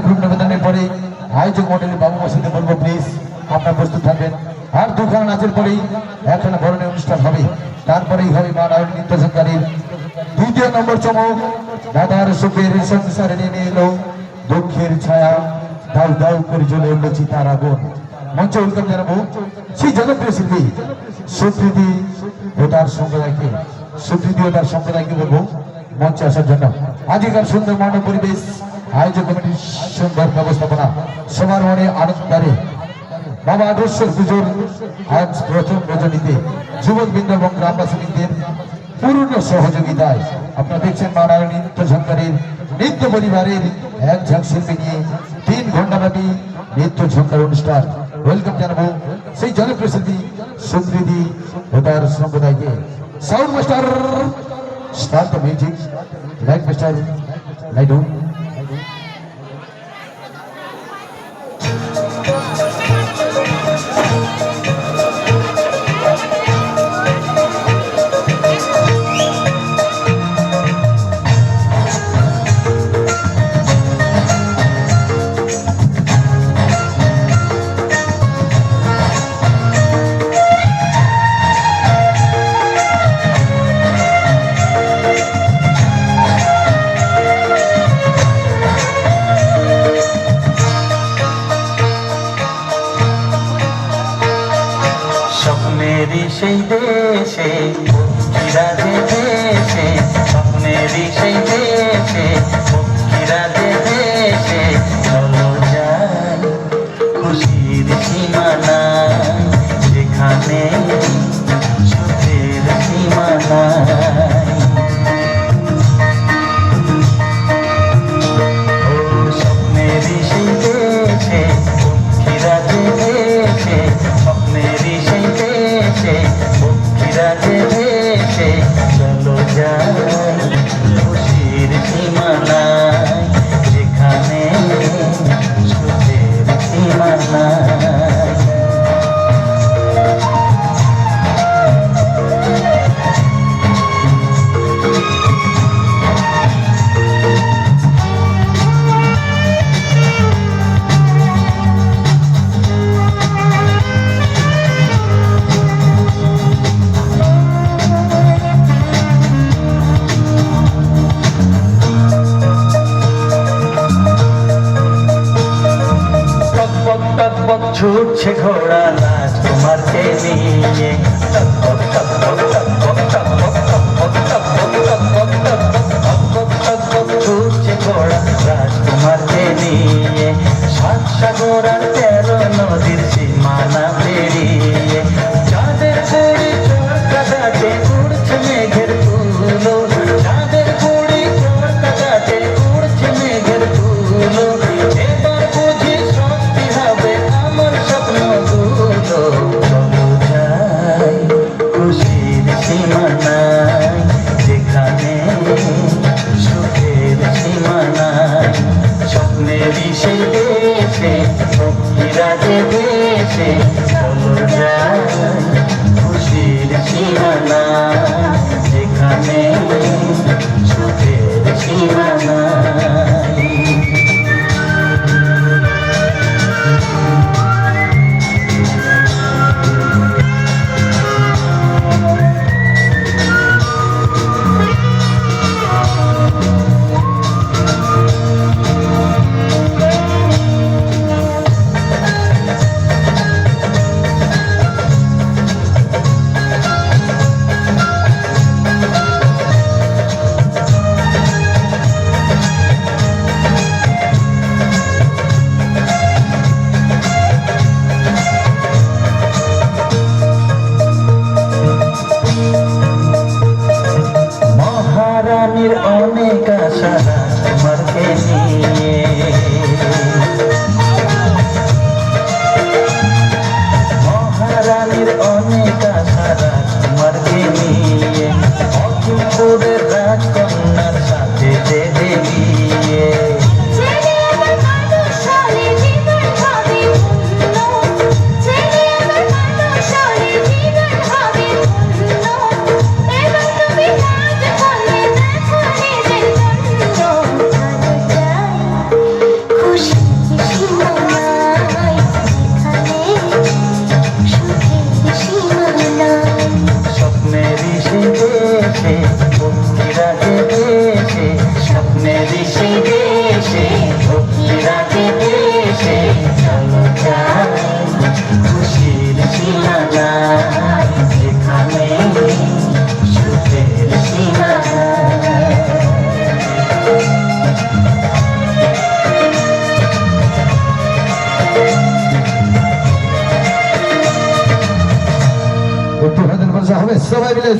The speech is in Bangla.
গ্রুপ নিবেদনের পরে আয়োজক মন্ডলী বাবু মসজিদে বলবো প্লিজ আপনার প্রস্তুত থাকবেন। আর দুখানা নাচের পরেই একখানা বরণের অনুষ্ঠান হবে, তারপরেই হবে মা নারায়ণী নৃত্য সংস্কারের দ্বিতীয় নম্বর চমক। দাদার সুখের সংসারে নেমে এলো দুঃখের ছায়া, দাউ দাউ করে জ্বলে উঠল চিতার আগুন। মঞ্চে ওয়েলকাম জানাবো সেই জনপ্রিয় শিল্পী সুপ্রীতি ও তার সম্প্রদায়কে, সুপ্রীতি ও তার সম্প্রদায়কে বলবো মঞ্চে আসার জন্য। আজকের সুন্দর মানব পরিবেশ, আয়োজক কমিটির সুন্দর ব্যবস্থাপনা, সবার মনে আনন্দারে বাবা আদর্শের পুজোর আজ প্রথম রজনীতে যুবকবৃন্দ এবং গ্রামবাসীদের পূর্ণ সহযোগিতায় আপনারা দেখছেন মা নারায়ণী নৃত্য ঝঙ্কারের নৃত্য পরিবারের এক ঝাঁক শিল্পী নিয়ে 3 ঘন্টাব্যাপী নৃত্য ঝঙ্কার অনুষ্ঠান। ওয়েলকাম জানাবো সেই জনপ্রিয় শিল্পী সুপ্রীতি ও তার সম্প্রদায়কে। Sound master start the music, light master light on. সেই দেশে পক্ষীরা যে দেশে, স্বপ্নেরই সেই দেশে পক্ষীরা যে দেশে, চলো যাই খুশির সীমানা, যেখানে সুখের সীমানা। স্বপ্নেরই সেই দেশে পক্ষীরা যে দেশে, স্বপ্নেরই সেই দেশে পক্ষীরা যে দেশে, চলো যাই খুশির সীমানায়, যেখানে সুখের সীমানায়। ছুটছে ঘোড়া রাজকুমারকে নিয়ে, ছুটছে ঘোড়া রাজকুমারকে নিয়ে, 7 সাগর আর 13 নদীর সীমানা পেরিয়ে, চাঁদের গুড়ি চরকাতে উড়ছে মেঘের তুলো, চাঁদের গুড়ি চরকাতে উড়ছে মেঘের তুলো, এবার বুঝি সত্যি হবে আমার স্বপ্নগুলো, চলো যাই খুশির সীমানায়, যেখানে সুখের সীমানায়। স্বপ্নেরই সেই দেশে পক্ষীরা যে দেশে, চলো যাই খুশির সীমানায়, যেখানে সুখের সীমানায়। দেশে ভক্তিরাজে দেশে স্বপ্নের ঋষি দেশে ভক্তিরাজে দেশে চলো যাই খুশির সীমানা যেখানে সুখের সীমানা একটু হাতের বর্ষা হবে সবাই মিলে